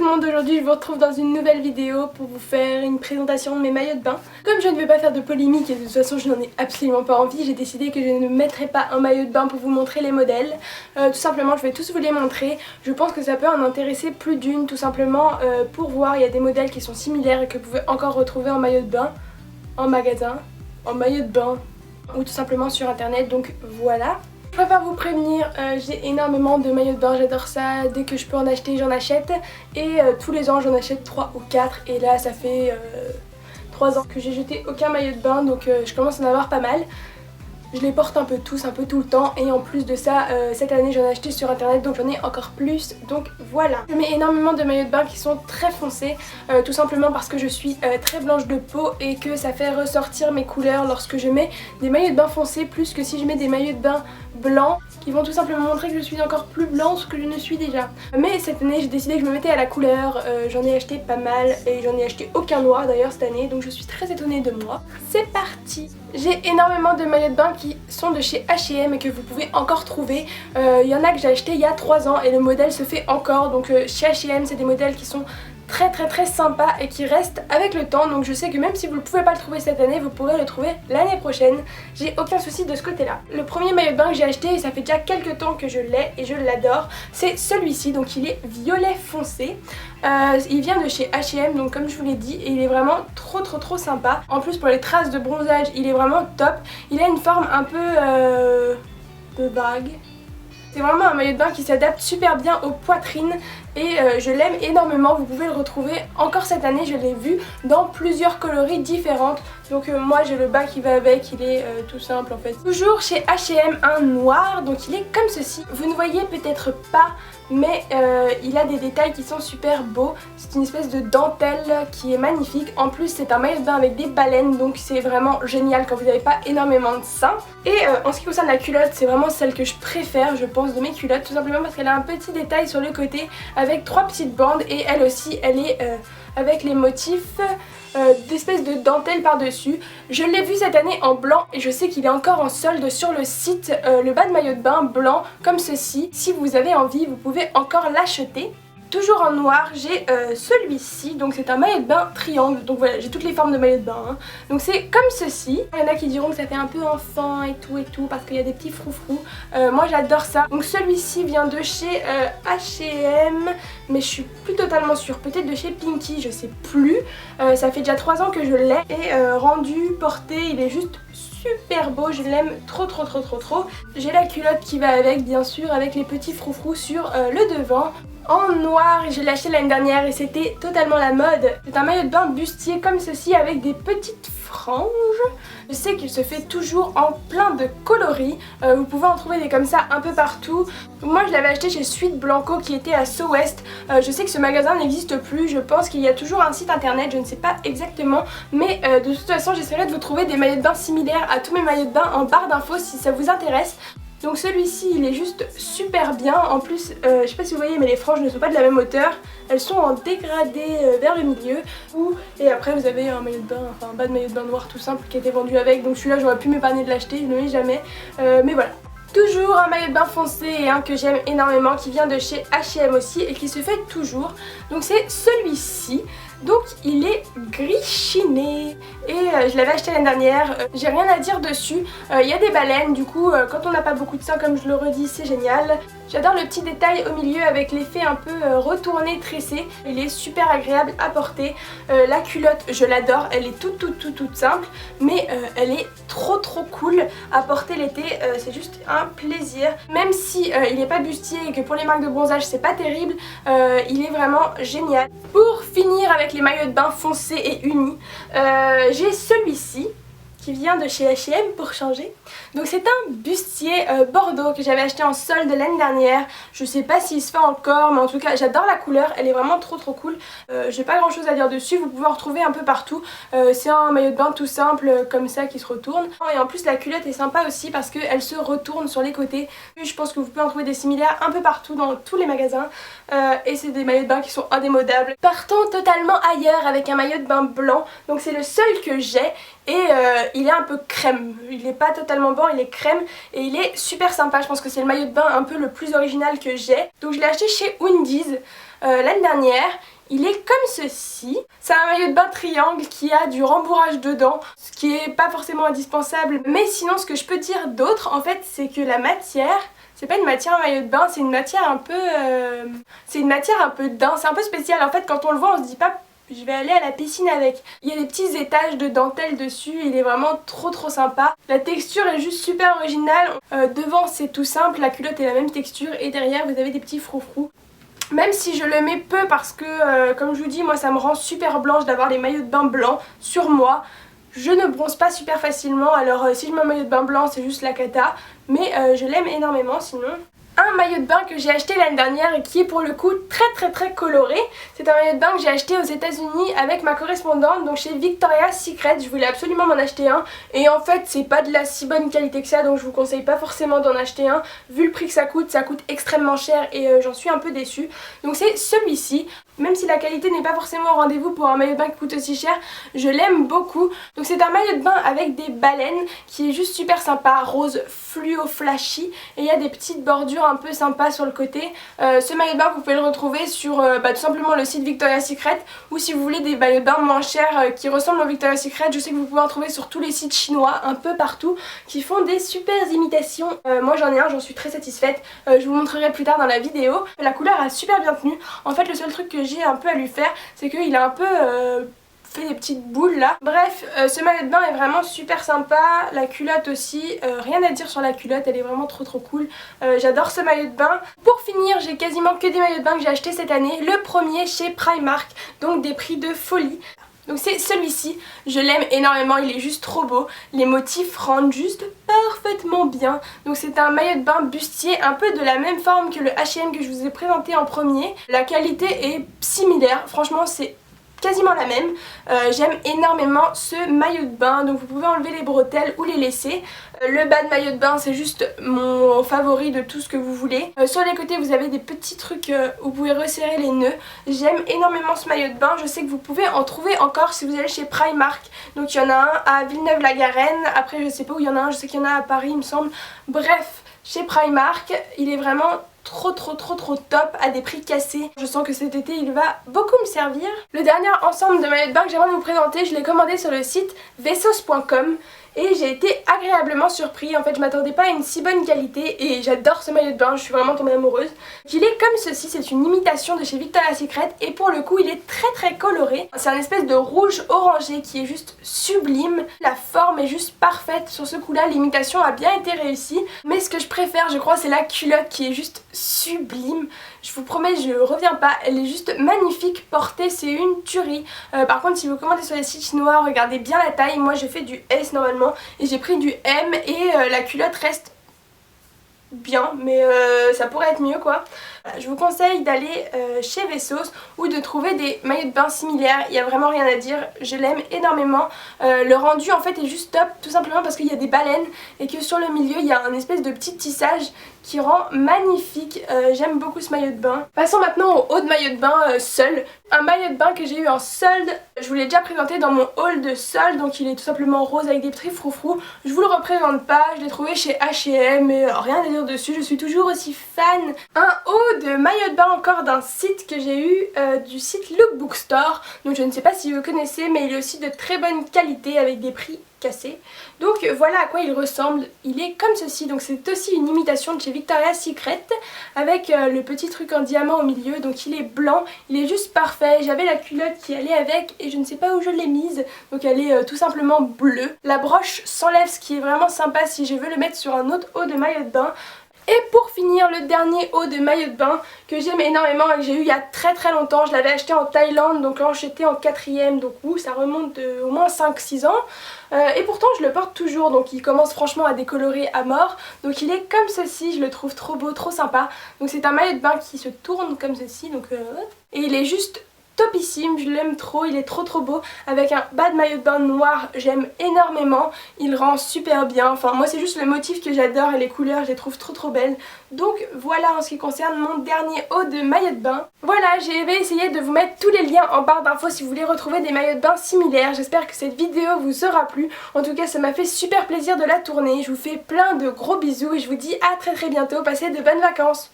tout le monde, aujourd'hui je vous retrouve dans une nouvelle vidéo pour vous faire une présentation de mes maillots de bain. Comme je ne vais pas faire de polémique et de toute façon je n'en ai absolument pas envie, j'ai décidé que je ne mettrai pas un maillot de bain pour vous montrer les modèles. Tout simplement je vais tous vous les montrer, je pense que ça peut en intéresser plus d'une, tout simplement pour voir, il y a des modèles qui sont similaires et que vous pouvez encore retrouver en maillot de bain, en magasin, en maillot de bain ou tout simplement sur internet, donc voilà. Je préfère vous prévenir, j'ai énormément de maillots de bain, j'adore ça, dès que je peux en acheter j'en achète et tous les ans j'en achète 3 ou 4 et là ça fait 3 ans que j'ai jeté aucun maillot de bain donc je commence à en avoir pas mal. Je les porte un peu tous, un peu tout le temps et en plus de ça, cette année j'en ai acheté sur internet donc j'en ai encore plus, donc voilà. Je mets énormément de maillots de bain qui sont très foncés, tout simplement parce que je suis très blanche de peau et que ça fait ressortir mes couleurs lorsque je mets des maillots de bain foncés plus que si je mets des maillots de bain blancs qui vont tout simplement montrer que je suis encore plus blanche que je ne suis déjà. Mais cette année j'ai décidé que je me mettais à la couleur, j'en ai acheté pas mal et j'en ai acheté aucun noir d'ailleurs cette année donc je suis très étonnée de moi. C'est parti! J'ai énormément de maillots de bain qui sont de chez H&M et que vous pouvez encore trouver. Il y en a que j'ai acheté il y a 3 ans et le modèle se fait encore, donc chez H&M c'est des modèles qui sont très sympas et qui restent avec le temps, donc je sais que même si vous ne pouvez pas le trouver cette année, vous pourrez le trouver l'année prochaine. J'ai aucun souci de ce côté là. Le premier maillot de bain que j'ai acheté, et ça fait déjà quelques temps que je l'ai et je l'adore, c'est celui-ci, donc il est violet foncé. Il vient de chez H&M, donc comme je vous l'ai dit, et il est vraiment trop sympa. En plus pour les traces de bronzage, il est vraiment top. Il a une forme un peu de bague. C'est vraiment un maillot de bain qui s'adapte super bien aux poitrines et je l'aime énormément. Vous pouvez le retrouver encore cette année, je l'ai vu dans plusieurs coloris différentes. Donc moi j'ai le bas qui va avec, il est tout simple en fait. Toujours chez H&M un noir, donc il est comme ceci. Vous ne voyez peut-être pas, mais il a des détails qui sont super beaux. C'est une espèce de dentelle qui est magnifique. En plus c'est un maillot de bain avec des baleines, donc c'est vraiment génial quand vous n'avez pas énormément de seins. Et en ce qui concerne la culotte, c'est vraiment celle que je préfère je pense de mes culottes, tout simplement parce qu'elle a un petit détail sur le côté avec 3 petites bandes et elle aussi elle est avec les motifs d'espèces de dentelle par dessus. Je l'ai vu cette année en blanc et je sais qu'il est encore en solde sur le site, le bas de maillot de bain blanc comme ceci. Si vous avez envie vous pouvez encore l'acheter. Toujours en noir, j'ai celui-ci, donc c'est un maillot de bain triangle, donc voilà, j'ai toutes les formes de maillot de bain, hein. Donc c'est comme ceci. Il y en a qui diront que ça fait un peu enfant et tout, parce qu'il y a des petits froufrous. Moi j'adore ça. Donc celui-ci vient de chez H&M, mais je suis plus totalement sûre, peut-être de chez Pinky, je sais plus. Ça fait déjà 3 ans que je l'ai, et rendu, porté, il est juste super beau, je l'aime trop. J'ai la culotte qui va avec, bien sûr, avec les petits froufrous sur le devant. En noir, je l'ai acheté l'année dernière et c'était totalement la mode. C'est un maillot de bain bustier comme ceci avec des petites franges. Je sais qu'il se fait toujours en plein de coloris. Vous pouvez en trouver des comme ça un peu partout. Moi je l'avais acheté chez Suite Blanco qui était à So West. Je sais que ce magasin n'existe plus. Je pense qu'il y a toujours un site internet, je ne sais pas exactement. Mais de toute façon j'essaierai de vous trouver des maillots de bain similaires à tous mes maillots de bain en barre d'infos si ça vous intéresse. Donc celui-ci il est juste super bien, en plus je sais pas si vous voyez mais les franges ne sont pas de la même hauteur, elles sont en dégradé vers le milieu. Et après vous avez un maillot de bain, enfin un bas de maillot de bain noir tout simple qui était vendu avec, donc celui-là j'aurais pu m'épargner de l'acheter, je ne le mets jamais, mais voilà. Toujours un maillot de bain foncé et un que j'aime énormément qui vient de chez H&M aussi et qui se fait toujours. Donc c'est celui-ci. Donc il est gris chiné et je l'avais acheté l'année dernière, j'ai rien à dire dessus, il y a des baleines du coup quand on n'a pas beaucoup de seins comme je le redis c'est génial. J'adore le petit détail au milieu avec l'effet un peu retourné, tressé, il est super agréable à porter. La culotte je l'adore, elle est toute simple mais elle est trop cool à porter l'été, c'est juste un plaisir. Même si il n'est pas bustier et que pour les marques de bronzage c'est pas terrible, il est vraiment génial. Pour finir avec les maillots de bain foncés et unis, j'ai celui-ci qui vient de chez H&M pour changer. Donc c'est un bustier bordeaux que j'avais acheté en solde l'année dernière. Je sais pas s'il se fait encore mais en tout cas j'adore la couleur, elle est vraiment trop cool. J'ai pas grand chose à dire dessus, vous pouvez en retrouver un peu partout. C'est un maillot de bain tout simple comme ça qui se retourne. Et en plus la culotte est sympa aussi parce qu'elle se retourne sur les côtés. Je pense que vous pouvez en trouver des similaires un peu partout dans tous les magasins. Et c'est des maillots de bain qui sont indémodables. Partons totalement ailleurs avec un maillot de bain blanc. Donc c'est le seul que j'ai. Et il est un peu crème, il n'est pas totalement blanc, il est crème et il est super sympa. Je pense que c'est le maillot de bain un peu le plus original que j'ai. Donc je l'ai acheté chez Undies l'année dernière. Il est comme ceci. C'est un maillot de bain triangle qui a du rembourrage dedans, ce qui est pas forcément indispensable. Mais sinon ce que je peux dire d'autre en fait c'est que la matière, c'est pas une matière maillot de bain, c'est une matière un peu dense, c'est un peu spécial. En fait quand on le voit on se dit pas je vais aller à la piscine avec. Il y a des petits étages de dentelle dessus, il est vraiment trop sympa. La texture est juste super originale. Devant c'est tout simple, la culotte est la même texture et derrière vous avez des petits froufrous. Même si je le mets peu parce que comme je vous dis moi ça me rend super blanche d'avoir les maillots de bain blancs sur moi. Je ne bronze pas super facilement alors si je mets un maillot de bain blanc c'est juste la cata. Mais je l'aime énormément sinon. Un maillot de bain que j'ai acheté l'année dernière et qui est pour le coup très coloré. C'est un maillot de bain que j'ai acheté aux États-Unis avec ma correspondante, donc chez Victoria's Secret. Je voulais absolument m'en acheter un et en fait c'est pas de la si bonne qualité que ça, donc je vous conseille pas forcément d'en acheter un. Vu le prix que ça coûte extrêmement cher et j'en suis un peu déçue. Donc c'est celui-ci. Même si la qualité n'est pas forcément au rendez-vous pour un maillot de bain qui coûte aussi cher, je l'aime beaucoup. Donc c'est un maillot de bain avec des baleines qui est juste super sympa, rose fluo flashy et il y a des petites bordures un peu sympas sur le côté. Ce maillot de bain vous pouvez le retrouver sur tout simplement le site Victoria's Secret ou si vous voulez des maillots de bain moins chers qui ressemblent au Victoria's Secret, je sais que vous pouvez en trouver sur tous les sites chinois un peu partout qui font des super imitations. Moi j'en ai un, j'en suis très satisfaite, je vous montrerai plus tard dans la vidéo. La couleur a super bien tenu. En fait le seul truc que j'ai un peu à lui faire c'est qu'il a un peu fait des petites boules là. Bref, ce maillot de bain est vraiment super sympa, la culotte aussi, rien à dire sur la culotte, elle est vraiment trop cool. J'adore ce maillot de bain. Pour finir, j'ai quasiment que des maillots de bain que j'ai acheté cette année. Le premier chez Primark, donc des prix de folie. Donc c'est celui-ci, je l'aime énormément, il est juste trop beau, les motifs rendent juste parfaitement bien. Donc c'est un maillot de bain bustier un peu de la même forme que le H&M que je vous ai présenté en premier. La qualité est similaire, franchement c'est quasiment la même. J'aime énormément ce maillot de bain, donc vous pouvez enlever les bretelles ou les laisser. Le bas de maillot de bain c'est juste mon favori de tout ce que vous voulez. Sur les côtés vous avez des petits trucs où vous pouvez resserrer les nœuds. J'aime énormément ce maillot de bain, je sais que vous pouvez en trouver encore si vous allez chez Primark. Donc il y en a un à Villeneuve-la-Garenne, après je sais pas où il y en a un, je sais qu'il y en a à Paris il me semble. Bref, chez Primark, il est vraiment trop top à des prix cassés. Je sens que cet été il va beaucoup me servir. Le dernier ensemble de maillots de bain que j'aimerais vous présenter, je l'ai commandé sur le site vessos.com et j'ai été agréablement surpris. En fait je m'attendais pas à une si bonne qualité et j'adore ce maillot de bain, je suis vraiment tombée amoureuse. Il est comme ceci, c'est une imitation de chez Victoria's Secret et pour le coup il est très coloré. C'est un espèce de rouge orangé qui est juste sublime. La forme est juste parfaite sur ce coup là, l'imitation a bien été réussie. Mais ce que je préfère je crois c'est la culotte qui est juste sublime. Je vous promets je reviens pas, elle est juste magnifique, portée c'est une tuerie. Par contre si vous commandez sur les sites chinois regardez bien la taille, moi je fais du S normalement et j'ai pris du M et la culotte reste bien mais ça pourrait être mieux quoi. Voilà, je vous conseille d'aller chez Vessos ou de trouver des maillots de bain similaires, il n'y a vraiment rien à dire, je l'aime énormément. Le rendu en fait est juste top tout simplement parce qu'il y a des baleines et que sur le milieu il y a un espèce de petit tissage qui rend magnifique. J'aime beaucoup ce maillot de bain. Passons maintenant au haut de maillot de bain seul. Un maillot de bain que j'ai eu en solde, je vous l'ai déjà présenté dans mon haul de solde, donc il est tout simplement rose avec des petits froufrous. Je vous le représente pas, je l'ai trouvé chez H&M et rien à dire dessus, je suis toujours aussi fan. Un haut de maillot de bain encore d'un site que j'ai eu, du site Lookbook Store. Donc je ne sais pas si vous connaissez mais il est aussi de très bonne qualité avec des prix cassé. Donc voilà à quoi il ressemble, il est comme ceci, donc c'est aussi une imitation de chez Victoria's Secret avec le petit truc en diamant au milieu, donc il est blanc, il est juste parfait. J'avais la culotte qui allait avec et je ne sais pas où je l'ai mise, donc elle est tout simplement bleue. La broche s'enlève, ce qui est vraiment sympa si je veux le mettre sur un autre haut de maillot de bain. Et pour finir, le dernier haut de maillot de bain que j'aime énormément et que j'ai eu il y a très longtemps. Je l'avais acheté en Thaïlande, donc quand j'étais en 4ème, donc ça remonte de au moins 5-6 ans. Et pourtant je le porte toujours, donc il commence franchement à décolorer à mort. Donc il est comme ceci, je le trouve trop beau, trop sympa. Donc c'est un maillot de bain qui se tourne comme ceci, donc et il est juste topissime, je l'aime trop, il est trop beau avec un bas de maillot de bain noir, j'aime énormément, il rend super bien, enfin moi c'est juste le motif que j'adore et les couleurs je les trouve trop belles. Donc voilà en ce qui concerne mon dernier haut de maillot de bain. Voilà, j'ai essayé de vous mettre tous les liens en barre d'infos si vous voulez retrouver des maillots de bain similaires. J'espère que cette vidéo vous aura plu, en tout cas ça m'a fait super plaisir de la tourner, je vous fais plein de gros bisous et je vous dis à très bientôt, passez de bonnes vacances.